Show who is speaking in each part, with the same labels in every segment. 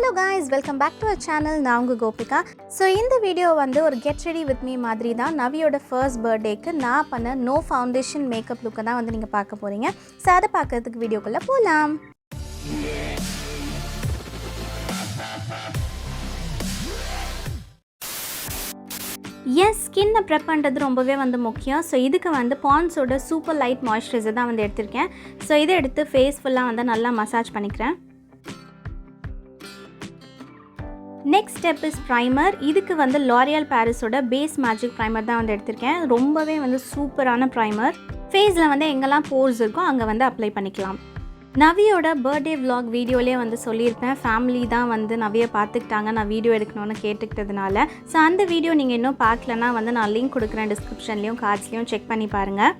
Speaker 1: Hello guys, welcome back to our channel. நான் உங்க Gopika. So இந்த வீடியோ வந்து ஒரு get ready with me மாதிரி தான். நவியோட first birthday-க்கு நான் பண்ண no foundation makeup look தான் வந்து நீங்க பார்க்க போறீங்க. So அத பார்க்கிறதுக்கு வீடியோக்குள்ள போலாம். Yes, skin prep பண்றது ரொம்பவே வந்து முக்கியம். So இதுக்கு வந்து Pond's ஓட super light moisturizer தான் வந்து எடுத்துர்க்கேன். So இதை எடுத்து face full-ஆ வந்து நல்லா மசாஜ் பண்ணிக்கிறேன். Next step is primer. இதுக்கு வந்து L'Oreal Paris ஓட base magic primer தான் வந்து எடுத்துர்க்கேன். ரொம்பவே வந்து சூப்பரான primer. Faceல வந்து எங்கெல்லாம் pores இருக்கோ அங்க வந்து அப்ளை பண்ணிக்கலாம். நவியோட பர்த்டே vlog வீடியோலயே வந்து சொல்லியிருப்பேன், ஃபேமிலி தான் வந்து நவியை பார்த்துக்கிட்டாங்க நான் வீடியோ எடுக்கணும்னு கேட்டுக்கிட்டதுனால. ஸோ அந்த வீடியோ நீங்கள் இன்னும் பார்க்கலன்னா வந்து நான் லிங்க் கொடுக்குறேன் டிஸ்கிரிப்ஷன்லேயும் கார்ட்ஸ்லேயும் செக் பண்ணி பாருங்கள்.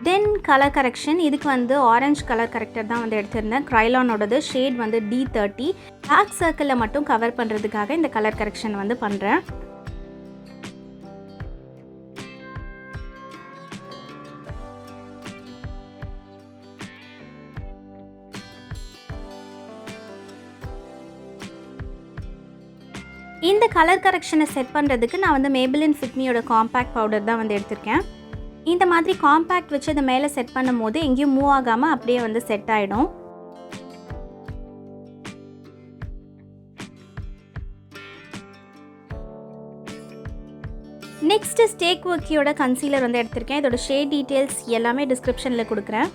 Speaker 1: தென் கலர் கரெக்ஷன். இதுக்கு வந்து ஆரஞ்சு கலர் கரெக்டர் தான் வந்து எடுத்திருந்தேன். க்ரைலானோடது ஷேட் வந்து D30. டார்க் சர்க்கிளில் மட்டும் கவர் பண்ணுறதுக்காக இந்த கலர் கரெக்ஷன் வந்து பண்ணுறேன். இந்த கலர் கரெக்ஷனை செட் பண்ணுறதுக்கு நான் வந்து Maybelline Fit Me ஓட காம்பேக்ட் பவுடர் தான் வந்து எடுத்திருக்கேன். இந்த மாதிரி காம்பேக்ட் வச்சு அதை மேலே செட் பண்ணும் போது எங்கேயும் மூவ் ஆகாமல் அப்படியே வந்து செட் ஆகிடும். நெக்ஸ்ட்டு ஸ்டேக் ஒர்க்கியோட கன்சீலர் வந்து எடுத்திருக்கேன். இதோட ஷேட் டீட்டெயில்ஸ் எல்லாமே டிஸ்கிரிப்ஷனில் கொடுக்குறேன்.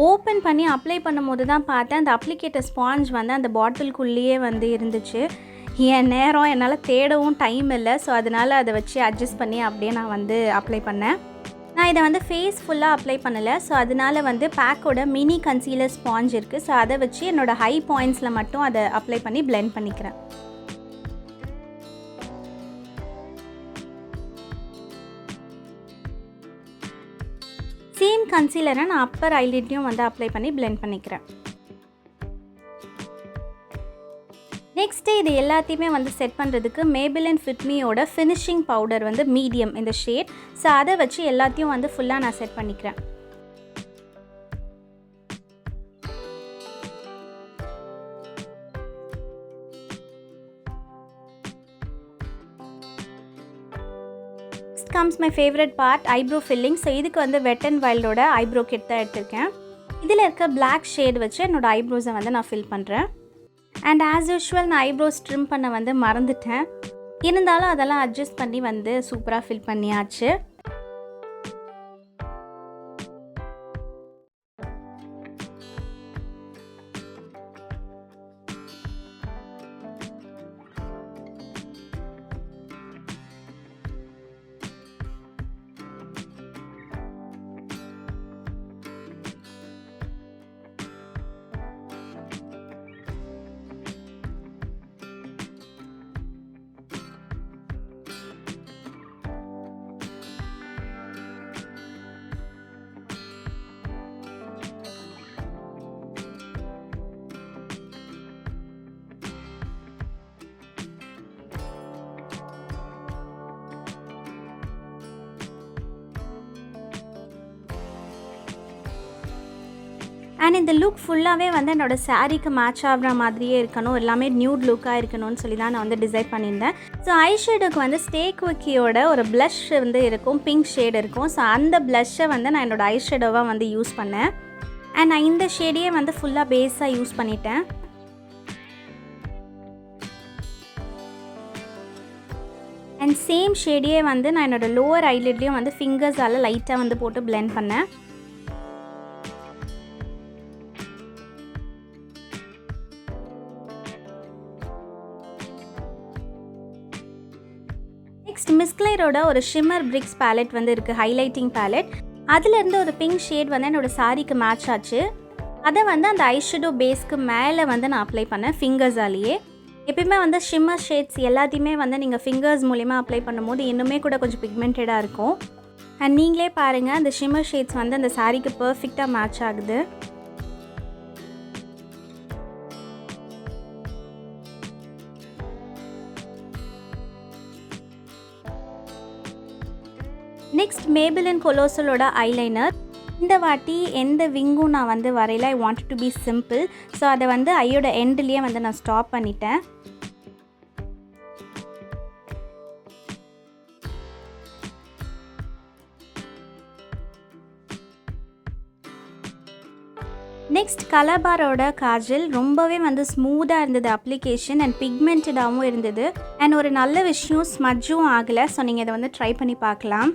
Speaker 1: ஓப்பன் பண்ணி அப்ளை பண்ணும் போது தான் பார்த்தேன் அந்த அப்ளிகேட்டர் ஸ்பாஞ்ச் வந்து அந்த பாட்டிலுக்குள்ளேயே வந்து இருந்துச்சு. என் நேரம் என்னால் தேடவும் டைம் இல்லை. ஸோ அதனால் அதை வச்சு அட்ஜஸ்ட் பண்ணி அப்படியே நான் வந்து அப்ளை பண்ணேன். நான் இதை வந்து ஃபேஸ் ஃபுல்லாக அப்ளை பண்ணலை. ஸோ அதனால் வந்து பேக்கோட மினி கன்சீலர் ஸ்பாஞ்ச் இருக்குது. ஸோ அதை வச்சு என்னோடய ஹை பாயிண்ட்ஸில் மட்டும் அதை அப்ளை பண்ணி பிளெண்ட் பண்ணிக்கிறேன். சேம் கன்சீலரை நான் அப்பர் ஐலிட்லையும் வந்து அப்ளை பண்ணி பிளெண்ட் பண்ணிக்கிறேன். நெக்ஸ்ட்டு இது எல்லாத்தையுமே வந்து செட் பண்ணுறதுக்கு Maybelline Fit Me ஓட ஃபினிஷிங் பவுடர் வந்து மீடியம் இந்த ஷேட். ஸோ அதை வச்சு எல்லாத்தையும் வந்து ஃபுல்லாக நான் செட் பண்ணிக்கிறேன். Next comes my favourite part, eyebrow filling. So இதுக்கு வந்து வெட் அண்ட் வைல்டோட ஐப்ரோ கிட் தான் எடுத்திருக்கேன். இதில் இருக்க பிளாக் ஷேட் வச்சு என்னோடய ஐப்ரோஸை வந்து நான் ஃபில் பண்ணுறேன். அண்ட் ஆஸ் யூஷுவல் நான் ஐப்ரோஸ் ட்ரிம் பண்ண வந்து மறந்துட்டேன். இருந்தாலும் அதெல்லாம் அட்ஜஸ்ட் பண்ணி வந்து சூப்பராக ஃபில் பண்ணியாச்சு. அண்ட் இந்த லுக் ஃபுல்லாகவே வந்து என்னோடய சாரீக்கு மேட்ச் ஆகிற மாதிரியே இருக்கணும், எல்லாமே நியூட் லுக்காக இருக்கணும்னு சொல்லி தான் நான் வந்து டிசைட் பண்ணியிருந்தேன். ஸோ ஐஷேடுக்கு வந்து ஸ்டேக் ஒர்க்கியோட ஒரு ப்ளஷ் வந்து இருக்கும், பிங்க் ஷேட் இருக்கும். ஸோ அந்த ப்ளஷ்ஷை வந்து நான் என்னோடய ஐஷேடோவாக வந்து யூஸ் பண்ணேன். அண்ட் நான் இந்த ஷேடையே வந்து ஃபுல்லாக பேஸாக யூஸ் பண்ணிட்டேன். அண்ட் சேம் ஷேடையே வந்து நான் என்னோடய லோவர் ஐலிட்லேயும் வந்து ஃபிங்கர்ஸால் லைட்டாக வந்து போட்டு பிளெண்ட் பண்ணேன். நெக்ஸ்ட் மிஸ்க்லைரோட ஒரு ஷிம்மர் பிரிக்ஸ் பேலட் வந்து இருக்குது, ஹைலைட்டிங் பேலட். அதுலேருந்து ஒரு பிங்க் ஷேட் வந்து என்னோடய சாரீக்கு மேட்ச் ஆச்சு. அதை வந்து அந்த ஐஷேடோ பேஸ்க்கு மேலே வந்து நான் அப்ளை பண்ணேன் ஃபிங்கர்ஸாலேயே. எப்பயுமே வந்து ஷிம்மர் ஷேட்ஸ் எல்லாத்தையுமே வந்து நீங்கள் ஃபிங்கர்ஸ் மூலிமா அப்ளை பண்ணும்போது இன்னுமே கூட கொஞ்சம் பிக்மெண்டடாக இருக்கும். அண்ட் நீங்களே பாருங்கள் அந்த ஷிம்மர் ஷேட்ஸ் வந்து அந்த சாரீக்கு பர்ஃபெக்டாக மேட்ச் ஆகுது. நெக்ஸ்ட் Maybelline கொலோசலோட ஐலைனர். இந்த வாட்டி எந்த விங்கும் நான் வந்து வரையில. I want to be simple. So அதை வந்து ஐயோட எண்ட்லேயே வந்து நான் ஸ்டாப் பண்ணிட்டேன். நெக்ஸ்ட் கலபாரோட காஜல் ரொம்பவே வந்து ஸ்மூத்தாக இருந்தது அப்ளிகேஷன் அண்ட் பிக்மெண்டடாகவும் இருந்தது. அண்ட் ஒரு நல்ல விஷயம் ஸ்மஜ்ஜும் ஆகலை. ஸோ நீங்கள் இதை வந்து ட்ரை பண்ணி பார்க்கலாம்.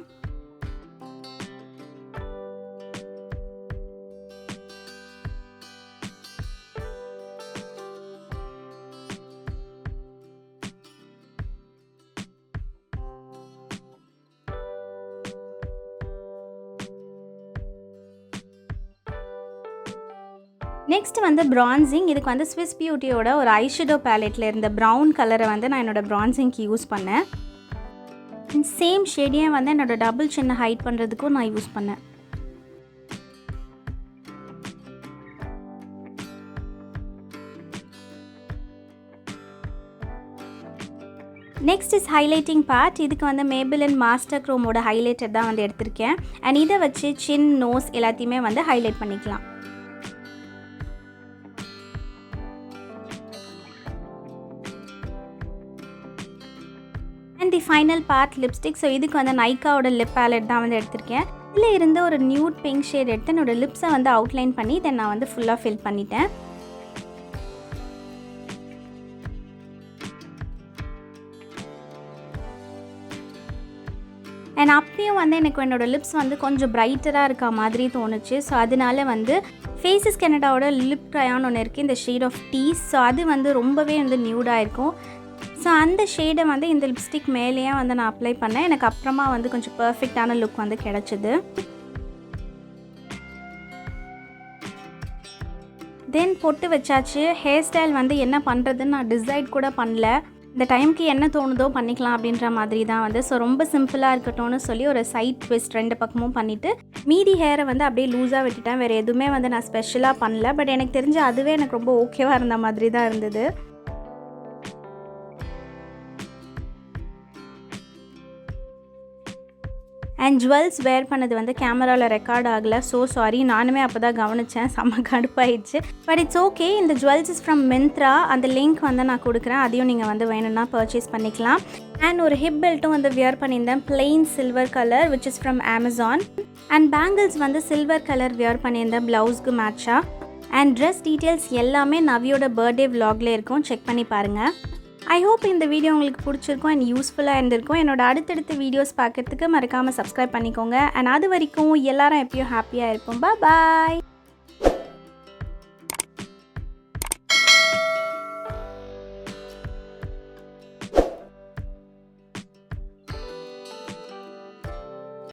Speaker 1: நெக்ஸ்ட் வந்து பிரான்சிங். இதுக்கு வந்து ஸ்விஸ் பியூட்டியோட ஒரு ஐஷேடோ பேலெட்டில் இருந்த ப்ரௌன் கலரை வந்து நான் என்னோடய பிரான்சிங்க்கு யூஸ் பண்ணேன். சேம் ஷேடையும் வந்து என்னோடய டபுள் சின்ன ஹைட் பண்ணுறதுக்கும் நான் யூஸ் பண்ணேன். Next is highlighting part. இதுக்கு வந்து மேபிளின் மாஸ்டர் க்ரோமோட ஹைலைட்டர் தான் வந்து எடுத்திருக்கேன். அண்ட் இதை வச்சு சின், நோஸ் எல்லாத்தையுமே வந்து ஹைலைட் பண்ணிக்கலாம். And the final part lipstick. So இதுக்கு வந்து நைக்காவோட லிப் பேலட் தான் வந்து எடுத்திருக்கேன். இதில் இருந்து ஒரு நியூட் பிங்க் ஷேட் எடுத்து என்னோடய லிப்ஸை வந்து அவுட்லைன் பண்ணி தென் நான் வந்து ஃபுல்லாக ஃபில் பண்ணிட்டேன். அண்ட் அப்பயும் வந்து எனக்கு என்னோடய லிப்ஸ் வந்து கொஞ்சம் பிரைட்டராக இருக்க மாதிரி தோணுச்சு. ஸோ அதனால வந்து ஃபேஸஸ் கனடாவோட லிப் க்ரையான் ஒன்று இருக்குது, இந்த ஷேட் ஆஃப் டீஸ். ஸோ அது வந்து ரொம்பவே வந்து நியூடாக இருக்கும். ஸோ அந்த ஷேடை வந்து இந்த லிப்ஸ்டிக் மேலேயே வந்து நான் அப்ளை பண்ணேன். எனக்கு அப்புறமா வந்து கொஞ்சம் பர்ஃபெக்டான லுக் வந்து கிடச்சிது. தென் பொட்டு வச்சாச்சு. ஹேர் ஸ்டைல் வந்து என்ன பண்ணுறதுன்னு நான் டிசைட் கூட பண்ணல. இந்த டைமுக்கு என்ன தோணுதோ பண்ணிக்கலாம் அப்படின்ற மாதிரி தான் வந்து. ஸோ ரொம்ப சிம்பிளாக இருக்கட்டும்னு சொல்லி ஒரு சைட் ட்விஸ்ட் 2 பக்கமும் பண்ணிவிட்டு மீதி ஹேரை வந்து அப்படியே லூஸாக விட்டுட்டேன். வேறு எதுவுமே வந்து நான் ஸ்பெஷலாக பண்ணல. பட் எனக்கு தெரிஞ்ச அதுவே எனக்கு ரொம்ப ஓகேவாக இருந்த மாதிரி தான் இருந்தது. அண்ட் ஜுவல்ஸ் வேர் பண்ணது வந்து கேமராவில் ரெக்கார்ட் ஆகலை. ஸோ சாரி, நானுமே அப்போ தான் கவனித்தேன். செம்ம கடுப்பாயிடுச்சு. But it's okay. இந்த ஜுவல்ஸ் இஸ் ஃப்ரம் மிந்த்ரா. அந்த லிங்க் வந்து நான் கொடுக்குறேன். அதையும் நீங்கள் வந்து வேணும்னா பர்ச்சேஸ் பண்ணிக்கலாம். அண்ட் ஒரு ஹிப் பெல்ட்டும் வந்து வியர் பண்ணியிருந்தேன், plain silver colour which is from Amazon. And bangles வந்து சில்வர் கலர் வியர் பண்ணியிருந்தேன் ப்ளவுஸ்க்கு மேட்சாக. அண்ட் ட்ரெஸ் டீட்டெயில்ஸ் எல்லாமே நவியோட பர்த்டே விலாக்ல இருக்கும், செக் பண்ணி பாருங்கள். ஐ ஹோப் இந்த வீடியோ உங்களுக்கு பிடிச்சிருக்கும் அண்ட் யூஸ்ஃபுல்லாக இருந்திருக்கும். என்னோட அடுத்தடுத்த வீடியோஸ் பார்க்குறதுக்கு மறக்காமல் சப்ஸ்கிரைப் பண்ணிக்கோங்க. அண்ட் அது வரைக்கும் எல்லாரும் எப்பயும் ஹாப்பியாக இருப்போம். பாய்.